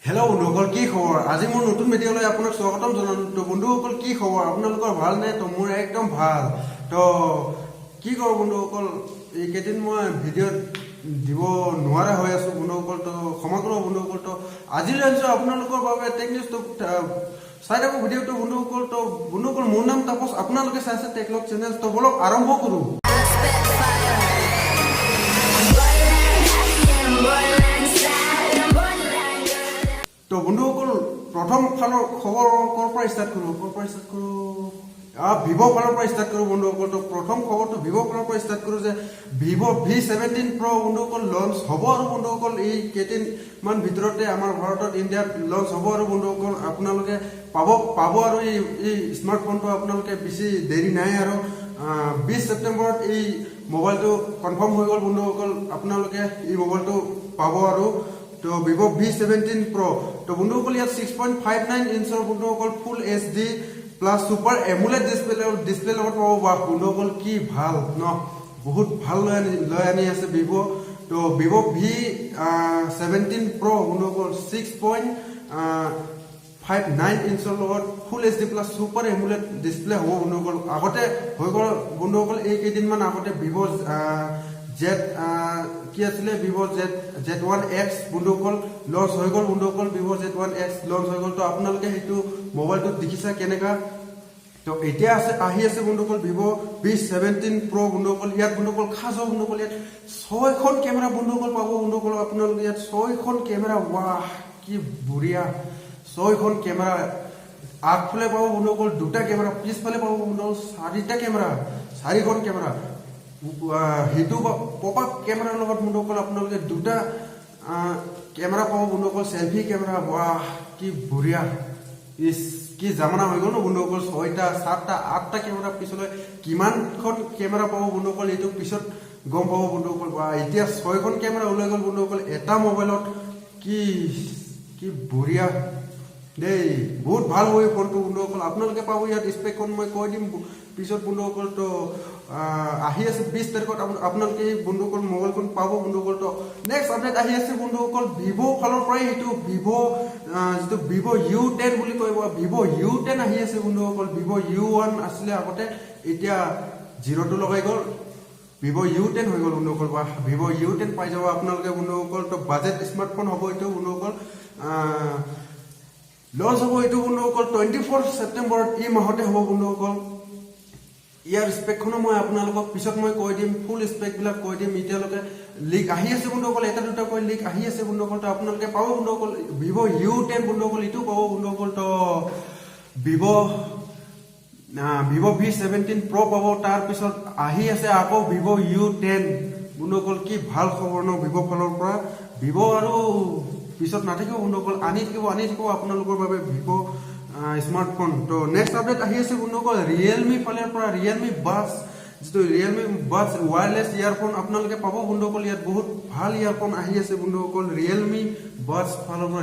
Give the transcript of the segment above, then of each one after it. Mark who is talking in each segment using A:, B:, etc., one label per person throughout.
A: hello बंधुসকল কি খবৰ আজি মোৰ নতুন ভিডিঅলৈ আপোনাক স্বাগতম জনালো তো বন্ধুসকল কি খবৰ আপোনালোকৰ ভাল নে তো মোৰ একদম ভাল তো কি কৰো বন্ধুসকল এই কেদিন মই ভিডিঅ দিব নোৱাৰা হৈ আছো বন্ধুসকল তো ক্ষমা কৰিব বন্ধুসকল তো আজি লৈছো আপোনালোকৰ বাবে টেকনিউজ তো চাই থাকক ভিডিঅটো বন্ধুসকল মোৰ নাম তাপস আপোনালোকে চাইছে টেকলগজ চেনেল তো বলক আৰম্ভ কৰো तो बंधुসকল प्रथम फाলৰ খবৰ কৰ পৰা ষ্টাৰ্ট কৰো ভিভো ফালৰ পৰা ষ্টাৰ্ট কৰো বন্ধুসকল তো প্ৰথম খবৰটো ভিভো ফালৰ পৰা ষ্টাৰ্ট কৰো যে ভিভো V17 Pro বন্ধুসকল লঞ্চ হ'ব আৰু বন্ধুসকল এই কেইদিন মান ভিতৰতে আমাৰ ভাৰতত ইণ্ডিয়াত লঞ্চ হ'ব আৰু বন্ধুসকল আপোনালোকে পাব আৰু এই স্মাৰ্টফোনটো আপোনালোকে বেছি দেৰি নাই আৰু 20 ছেপ্টেম্বৰত এই মোবাইলটো কনফাৰ্ম হৈ গ'ল বন্ধুসকল আপোনালোকে এই মোবাইলটো পাব আৰু तो Vivo V17 Pro तो बंधुসকল ইয়াত 6.59 ইঞ্চৰ বন্ধুসকল ফুল HD plus super AMOLED display লগত পাব বা বন্ধুসকল কি ভাল ন বহুত ভাল লৈ আনি আছে Vivo তো Vivo V17 Pro বন্ধুসকল 6.59 ইঞ্চৰ লগত ফুল HD plus super AMOLED display হ'ব বন্ধুসকল আগতে হৈ গ'ল বন্ধুসকল এই কেইদিন মান আগতে Vivo Z কি আছিল Vivo Z1X বন্ধুসকল লঞ্চ হৈ গ'ল বন্ধুসকল Vivo Z1X লঞ্চ হৈ গ'ল তো আপোনালোকে হেতু মোবাইলটো দেখিছা কেনেকা তো এতিয়া আহি আছে বন্ধুসকল Vivo V17 Pro বন্ধুসকল ইয়াত বন্ধুসকল খাস বন্ধুসকল ইয়াত 6খন কেমেৰা বন্ধুসকল পাব বন্ধুসকল আপোনালোকে ইয়াত 6খন কেমেৰা বাহ কি বঢ়িয়া 6খন কেমেৰা আগফালে পাব বন্ধুসকল দুটা কেমেৰা পিছফালে পাব বন্ধুসকল 4টা কেমেৰা 4খন কেমেৰা হেতু পপআপ কেমেৰাৰ লগত বন্ধুসকল আপোনালোকে দুটা কেমেৰা পাব বন্ধুসকল সেলফি কেমেৰা বাহ কি বঢ়িয়া কি জামানা হৈ গ'ল বন্ধুসকল 6টা 7টা 8টা কেমেৰা পিছলৈ কিমানখন কেমেৰা পাব বন্ধুসকল এইটো পিছত গম পাব বন্ধুসকল বা এতিয়া 6খন কেমেৰা ওলাই গ'ল বন্ধুসকল এটা মোবাইলত কি বঢ়িয়া দেই বহুত ভাল হৈ ফোনটো বন্ধুসকল আপোনালোকে পাব ইয়াত স্পেকখন মই কৈ দিম পিছত বন্ধুসকল তো আহি আছে 20 তাৰিখত আপোনালোকে বন্ধুসকল মোবাইলখন পাব বন্ধুসকল তো নেক্সট আপডেট আহি আছে বন্ধুসকল Vivo ফালৰ পৰা এইটো Vivo যেটো Vivo u10 বুলি কয়ব Vivo u10 আহি আছে বন্ধুসকল Vivo u1 আসলে আগতে এতিয়া 0 টো লগাই গ'ল Vivo u10 হৈ গ'ল বন্ধুসকল বা Vivo u10 পাই যাব আপোনালোকে বন্ধুসকল তো বাজেট স্মাৰ্টফোন হ'ব এইটো বন্ধুসকল লঞ্চ হ'ব এইটো বন্ধুসকল 24 ছেপ্টেম্বৰত এই মাহতে হ'ব বন্ধুসকল ইয়াৰ স্পেকখনো মই আপোনালোকক পিছত মই কৈ দিম ফুল স্পেক বিলাক কৈ দিম এতিয়ালৈকে লিক আহি আছে বন্ধুসকল এটা দুটা কৈ লিক আহি আছে বন্ধুসকল তো আপোনালোকে পাব বন্ধুসকল Vivo u10 বন্ধুসকল ইটো পাব বন্ধুসকল তো Vivo V17 Pro পাব তাৰ পিছত আহি আছে আকৌ Vivo u10 বন্ধুসকল কি ভাল খবৰ ন Vivo ফালৰ পৰা Vivo আৰু পিছত নাথাকিব বন্ধুসকল আনি থাকিব আপোনালোকৰ বাবে Vivo স্মাৰ্টফোন তো নেক্সট আপডেট আহি আছে বন্ধুসকল realme ফালৰ পৰা realme buds যেটো realme buds wireless ইয়াৰফোন আপোনালোকে পাব বন্ধুসকল ইয়াত বহুত ভাল ইয়াৰফোন আহি আছে বন্ধুসকল realme buds ফালৰ পৰা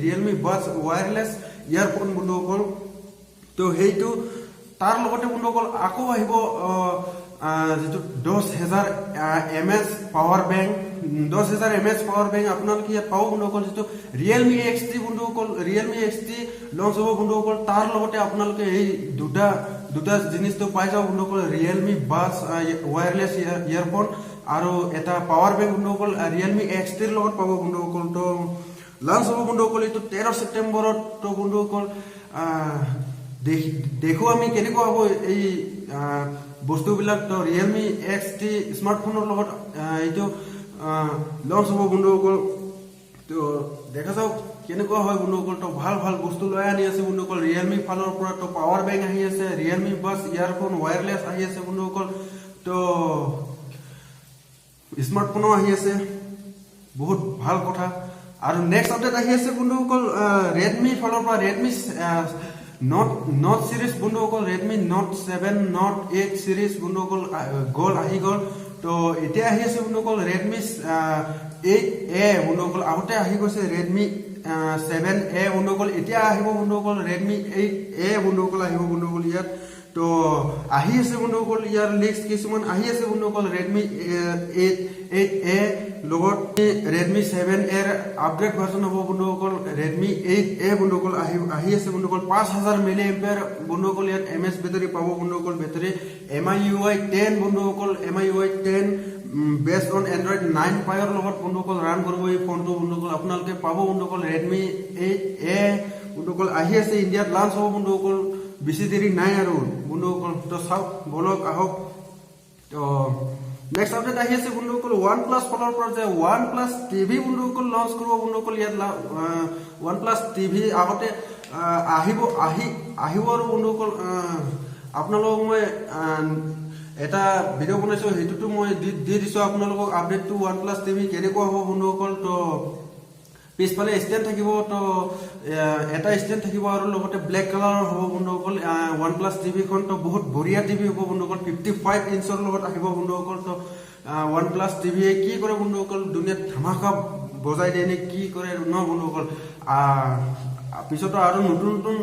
A: realme buds wireless ইয়াৰফোন বন্ধুসকল তো হেইটো তাৰ লগতে বন্ধুসকল আকৌ আহিব যেটো 10000 mAh power bank 10000 mAh power bank আপোনালোকে ইয়াত পাব বন্ধুসকল যেটো realme XT বন্ধুসকল realme XT লঞ্চ হ'ব বন্ধুসকল তাৰ লগতে আপোনালোকে এই দুটা জিনিসটো পাই যাব বন্ধুসকল realme buds wireless ইয়াৰফোন আৰু এটা পাৱাৰ বেংক বন্ধুসকল realme XT ৰ লগত পাব বন্ধুসকল তো লঞ্চ হ'ব বন্ধুসকল এইটো 13 ছেপ্টেম্বৰত তো বন্ধুসকল দেখো আমি কেনেকুৱা হ'ব এই বস্তুবিলাক তো realme XT স্মাৰ্টফোনৰ লগত এইটো লঞ্চ হ'ব বন্ধুসকল তো দেখা যাওক কেনেকুৱা হয় বন্ধুসকল তো ভাল বস্তু লৈ আনি আছে বন্ধুসকল realme ফালৰ পৰা তো পাৱাৰ বেংক আহি আছে realme buds ইয়াৰফোন wireless আহি আছে বন্ধুসকল তো স্মাৰ্টফোনো আহি আছে বহুত ভাল কথা আৰু নেক্সট আপডেট আহি আছে বন্ধুসকল Redmi ফালৰ পৰা Redmi Note series বন্ধুসকল Redmi Note 7 Note 8 series বন্ধুসকল আহি গ'ল তো এতিয়া আহি আছে বন্ধুসকল Redmi 8A বন্ধুসকল আগতে আহি গৈছে Redmi 7A বন্ধুসকল এতিয়া আহিব বন্ধুসকল Redmi 8A বন্ধুসকল আহিব বন্ধুসকল ইয়াত তো আহি আছে বন্ধুসকল ইয়াৰ লিষ্ট কিছুমান আহি আছে বন্ধুসকল Redmi 8A লগত Redmi 7A আপগ্ৰেড ভাৰ্জন হ'ব বন্ধুসকল Redmi 8A বন্ধুসকল আহি আছে বন্ধুসকল 5000 মিলি এম্পিয়াৰ বন্ধুসকল ইয়াত MS বেটাৰী পাব বন্ধুসকল বেটাৰী MIUI 10 বন্ধুসকল MIUI 10 based on Android 9 Pie লগত বন্ধুসকল ৰান কৰিব এই ফোনটো বন্ধুসকল আপোনালোকে পাব বন্ধুসকল Redmi 8A বন্ধুসকল আহি আছে ইণ্ডিয়াত লঞ্চ হ'ব বন্ধুসকল বেছি দেৰি নাই আৰু বন্ধুসকল তো চাওক বলক আহক তো নেক্সট আপডেট আহি আছে বন্ধুসকল OnePlus ফলৰ পৰা যে OnePlus TV বন্ধুসকল লঞ্চ কৰিব বন্ধুসকল ইয়াত OnePlus TV আগতে আহিব আৰু বন্ধুসকল আপোনালোকক মই এটা ভিডিও বনাইছো হেতুটো মই দি দিছো আপোনালোকক আপডেটটো OnePlus TV কেনেকুৱা হ'ব বন্ধুসকল তো পিছফালে ষ্টেণ্ড থাকিব তো এটা ষ্টেণ্ড থাকিব আৰু লগতে ব্লেক কালাৰৰ হ'ব বন্ধুসকল OnePlus TV খন তো বহুত বঢ়িয়া টিভি হ'ব বন্ধুসকল 55 ইঞ্চৰ লগত আহিব বন্ধুসকল তো OnePlus TV কি কৰে বন্ধুসকল দুনিয়াত ধামাকা বজাই দিয়ে নে কি কৰে ন বন্ধুসকল পিছত আৰু নতুন নতুন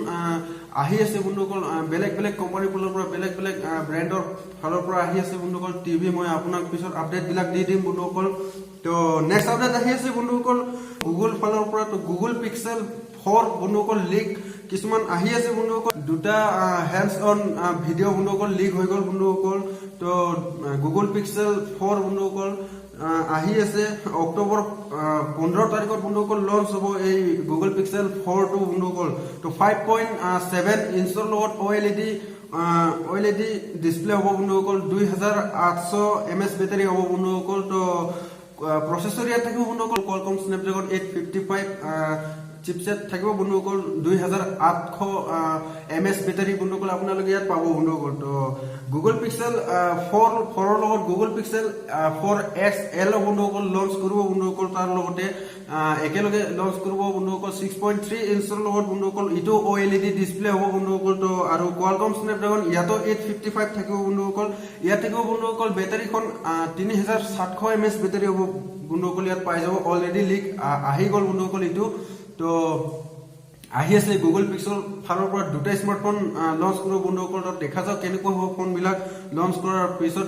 A: আহি আছে বন্ধুসকল বেলেগ বেলেগ কোম্পানীৰ ফালৰ পৰা বেলেগ বেলেগ ব্ৰেণ্ডৰ ফালৰ পৰা আহি আছে বন্ধুসকল টিভি মই আপোনাক পিছত আপডেট বিলাক দি দিম বন্ধুসকল তো নেক্সট আপডেট আহি আছে বন্ধুসকল গুগল ফালৰ পৰা তো গুগল পিক্সেল 4 বন্ধুসকল লিক কিছুমান আহি আছে বন্ধুসকল দুটা হ্যান্ডস অন ভিডিও বন্ধুসকল লিক হৈ গল বন্ধুসকল তো গুগল পিক্সেল 4 বন্ধুসকল আহি আছে অক্টোবৰ 15 তাৰিখত বন্ধুসকল লঞ্চ হ'ব এই গুগল পিক্সেল 4 টো বন্ধুসকল তো 5.7 ইঞ্চৰ লগত OLED ডিসপ্লে হ'ব বন্ধুসকল 2800 mAh বেটাৰী হ'ব বন্ধুসকল তো প্ৰচেছৰ ইয়াত থাকিব বন্ধুসকল Qualcomm Snapdragon 855 চিপসেট থাকিব বন্ধুসকল 2800 mAh বেটাৰী বন্ধুসকল আপোনালোকে ইয়াত পাব বন্ধুসকল তো গুগল পিক্সেল 4 লগত গুগল পিক্সেল 4 XL বন্ধুসকল লঞ্চ কৰিব বন্ধুসকল তাৰ লগতে একেলগে লঞ্চ কৰিব বন্ধুসকল 6.3 ইঞ্চৰ লগত বন্ধুসকল ইটো OLED ডিসপ্লে হ'ব বন্ধুসকল তো আৰু Qualcomm Snapdragon ইয়াতো 855 থাকিব বন্ধুসকল ইয়াত থাকিব বন্ধুসকল বেটাৰীখন 3700 mAh বেটাৰী হ'ব বন্ধুসকল ইয়াত পাই যাব অলৰেডি লিক আহি গল বন্ধুসকল ইটো তো আহি আছে গুগল পিক্সেল ফালৰ পৰা দুটা স্মাৰ্টফোন লঞ্চ কৰিব বন্ধুসকল দেখা যাওক কেনেকুৱা হ'ব ফোন বিলাক লঞ্চ কৰাৰ পিছত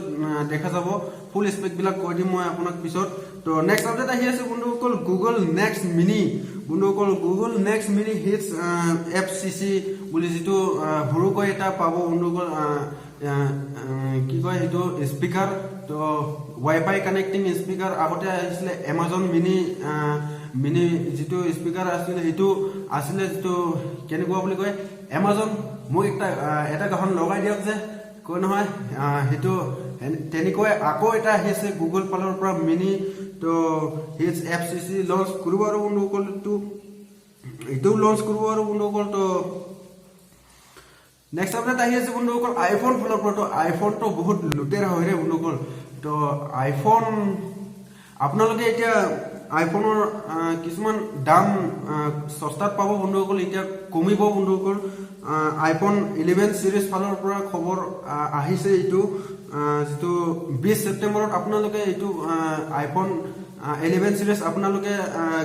A: দেখা যাব ফুল স্পেক বিলাক কৈ দিম মই আপোনাক পিছত তো নেক্সট আপডেট আহি আছে বন্ধুসকল গুগল নেক্সট মিনি বন্ধুসকল Google Nest Mini hits FCC বুলি যিটো সৰুকৈ এটা পাব বন্ধুসকল কি কয় সেইটো স্পিকাৰ তো ৱাইফাই কানেক্টিং স্পিকাৰ আগতে আহিছিলে Amazon মিনি যিটো স্পিকাৰ আছিল সেইটো আছিল যিটো কেনেকুৱা বুলি কয় Amazon মোক এটা গাহন লগাই দিয়ক যে কৈ নহয় সেইটো তেনেকৈ আকৌ এটা আহিছে গুগল ফালৰ পৰা মিনি তো হিটস FCC লঞ্চ কৰিব আৰু বন্ধুসকল এইটো লঞ্চ কৰিব আৰু বন্ধুসকল তো নেক্সট আপডেট আহি আছে বন্ধুসকল আইফোন ফালৰ পৰা তো আইফোন তো বহুত লুটেৰা হৈ ৰে বন্ধুসকল তো আইফোন আপোনালোকে এতিয়া আইফোনৰ কিছুমান দাম সস্তাত পাব বন্ধুসকল এতিয়া কমিব বন্ধুসকল আইফোন 11 সিৰিজ ফালৰ পৰা খবৰ আহিছে এইটো যেটো 20 সেপ্টেম্বৰত আপোনালোকে এইটো আইফোন 11 সিৰিজ আপোনালোকে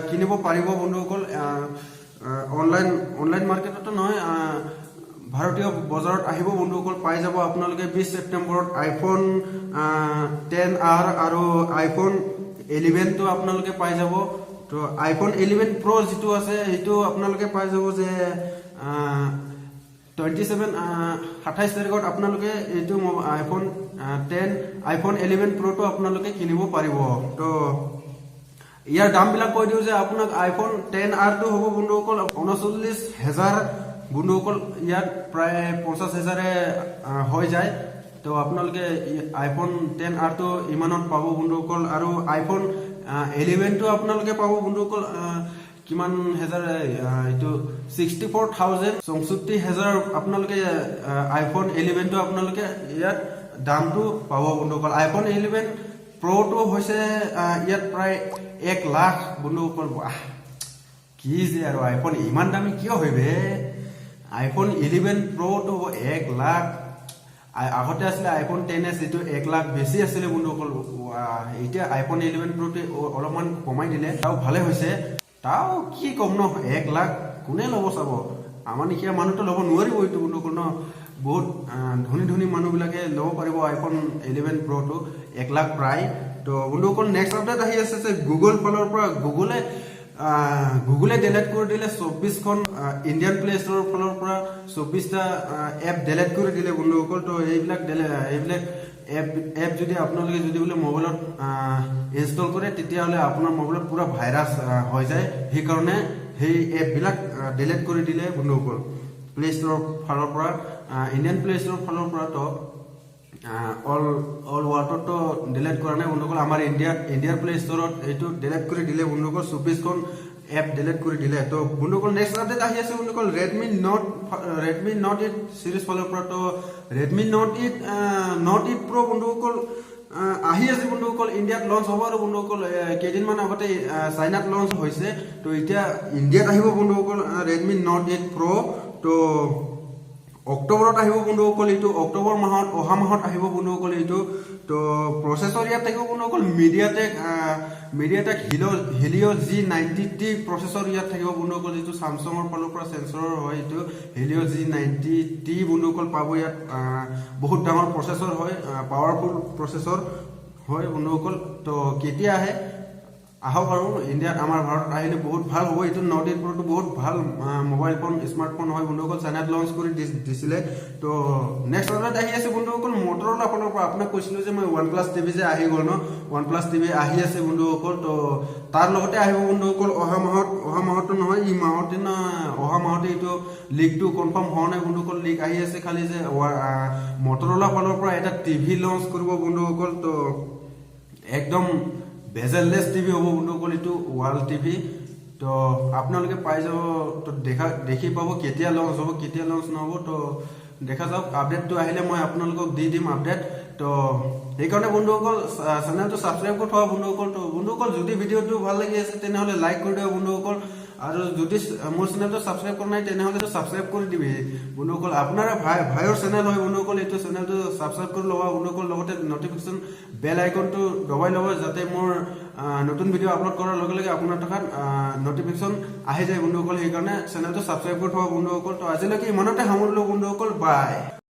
A: কিনিব পাৰিব বন্ধুসকল অনলাইন মাৰ্কেটত নহয় ভাৰতীয় বজাৰত আহিব বন্ধুসকল পাই যাব আপোনালোকে 20 সেপ্টেম্বৰত আইফোন 10R আৰু আইফোন 11 তো আপোনালোকে পাই যাব তো আইফোন 11 Pro যেটো আছে সেইটো আপোনালোকে পাই যাব যে 27 তাৰিখত আপোনালোকে এইটো আইফোন 10 আইফোন 11 Pro তো আপোনালোকে কিনিব পাৰিব তো ইয়াৰ দাম বিলাক কৈ দিও যে আপোনাক আইফোন 10R তো হ'ব বন্ধুসকল 39000 বন্ধুসকল ইয়াত প্ৰায় 50000 হৈ যায় তো আপোনালোকে আইফোন 10R তো ইমানত পাব বন্ধুসকল আৰু আইফোন 11 তো আপোনালোকে পাব বন্ধুসকল কিমান হাজাৰ এইটো 64000 আপোনালোকে আইফোন 11 তো আপোনালোকে ইয়াত দামটো পাব বন্ধুসকল আইফোন 11 Pro তো হৈছে ইয়াত প্ৰায় 1 লাখ বন্ধুসকল কি যে আৰু আইফোন ইমান দামী কিয় হইবে আইফোন 11 Pro তো 1 লাখ আগতে আসলে আইফোন 10s যেটো 1 লাখ বেছি আছিল বন্ধুসকল এতিয়া আইফোন 11 Pro তে অলপমান কমাই দিলে তাও ভালে হৈছে তাও কি কম ন 1 লাখ কোনে লব চাব আমাৰ নিখিয়া মানুহ তো লব নোৱাৰিব এইটো বন্ধুসকল ন বহুত ধনী মানুহবিলাকে ল'ব পাৰিব iPhone 11 Pro টো 1 লাখ প্ৰায় তো বন্ধুসকল নেক্সট আপডেট আহি আছে যে গুগল ফালৰ পৰা গুগলে ডিলিট কৰি দিলে 24খন ইণ্ডিয়ান প্লে ষ্টৰৰ ফালৰ পৰা 24টা এপ ডিলিট কৰি দিলে বন্ধুসকল তো এইবিলাক এপ যদি আপোনালোকে যদি বোলে মোবাইলত ইনষ্টল কৰে তেতিয়াহ'লে আপোনাৰ মোবাইলত পুৰা ভাইৰাছ হৈ যায় সেইকাৰণে সেই এপবিলাক ডিলিট কৰি দিলে বন্ধুসকল প্লে ষ্টৰৰ ফালৰ পৰা ইণ্ডিয়ান প্লে ষ্টৰৰ ফালৰ পৰা তো অল ৱাৰ্ল্ডতো ডিলিট কৰা নাই বন্ধুসকল আমাৰ ইণ্ডিয়াৰ প্লে ষ্টৰত এইটো ডিলিট কৰি দিলে বন্ধুসকল 24খন এপ ডিলিট কৰি দিলে তো বন্ধুসকল নেক্সট আপডেট আহি আছে বন্ধুসকল Redmi Note 8 সিৰিজ ফালৰ পৰা তো Redmi Note 8 Pro বন্ধুসকল আহি আছে বন্ধুসকল ইণ্ডিয়াত লঞ্চ হ'ব আৰু বন্ধুসকল কেইদিনমান আগতে চাইনাত লঞ্চ হৈছে তো এতিয়া ইণ্ডিয়াত আহিব বন্ধুসকল Redmi Note 8 Pro তো অক্টোবৰত আহিব বন্ধুসকল এইটো অক্টোবৰ মাহত অহা মাহত আহিব বন্ধুসকল এইটো তো প্ৰচেছৰ ইয়াত থাকিব বন্ধুসকল MediaTek Helio G90T প্ৰচেছৰ ইয়াত থাকিব বন্ধুসকল এইটো Samsungৰ ফালৰ পৰা সেন্সৰৰ হয় এইটো Helio G90T বন্ধুসকল পাব ইয়াত বহুত ডাঙৰ প্ৰচেছৰ হয় পাৱাৰফুল প্ৰচেছৰ হয় বন্ধুসকল তো কেতিয়া আহে আহক আৰু ইণ্ডিয়াত আমাৰ ভাৰতত আহিলে বহুত ভাল হ'ব এইটো Note 8 Pro টো বহুত ভাল মোবাইল ফোন স্মাৰ্টফোন হয় বন্ধুসকল চাইনাত লঞ্চ কৰি দিছিলে তো নেক্সট আপডেট আহি আছে বন্ধুসকল Motorola ফোনৰ পৰা আপোনাক কৈছিলো যে মই OnePlus TV যে আহি গ'ল ন OnePlus TV আহি আছে বন্ধুসকল তো তাৰ লগতে আহিব বন্ধুসকল অহা মাহত নহয় এই মাহতে না অহা মাহতে এইটো লিকটো কনফাৰ্ম হোৱা নাই বন্ধুসকল লিক আহি আছে খালি যে Motorola ফোনৰ পৰা এটা TV লঞ্চ কৰিব বন্ধুসকল তো একদম বেজেললেছ টিভি হ'ব বন্ধুসকল এইটো ৱাল টিভি তো আপোনালোকে পাই যাব তো দেখি পাব কেতিয়া লঞ্চ হ'ব কেতিয়া লঞ্চ নহ'ব তো দেখা যাওক আপডেটটো আহিলে মই আপোনালোকক দি দিম আপডেট তো সেইকাৰণে বন্ধুসকল চেনেলটো ছাবস্ক্ৰাইব কৰি থোৱা বন্ধুসকল তো বন্ধুসকল যদি ভিডিঅ'টো ভাল লাগি আছে তেনেহ'লে লাইক কৰি দিব বন্ধুসকল আৰু যদি মোৰ চেনেলটো ছাবস্ক্ৰাইব কৰা নাই তেনেহ'লে ছাবস্ক্ৰাইব কৰি দিবি বন্ধুসকল আপোনাৰ ভাইৰ চেনেল হয় বন্ধুসকল এইটো চেনেলটো ছাবস্ক্ৰাইব কৰি ল'বা বন্ধুসকল লগতে নটিফিকেশ্যন বেল আইকনটো দবাই ল'ব যাতে মোৰ নতুন ভিডিঅ' আপলোড কৰাৰ লগে লগে আপোনাৰ তাত নটিফিকেশ্যন আহি যায় বন্ধুসকল সেইকাৰণে চেনেলটো ছাবস্ক্ৰাইব কৰি থোৱা বন্ধুসকল তো আজিলৈকে ইমানতে সামৰিলোঁ বন্ধুসকল বাই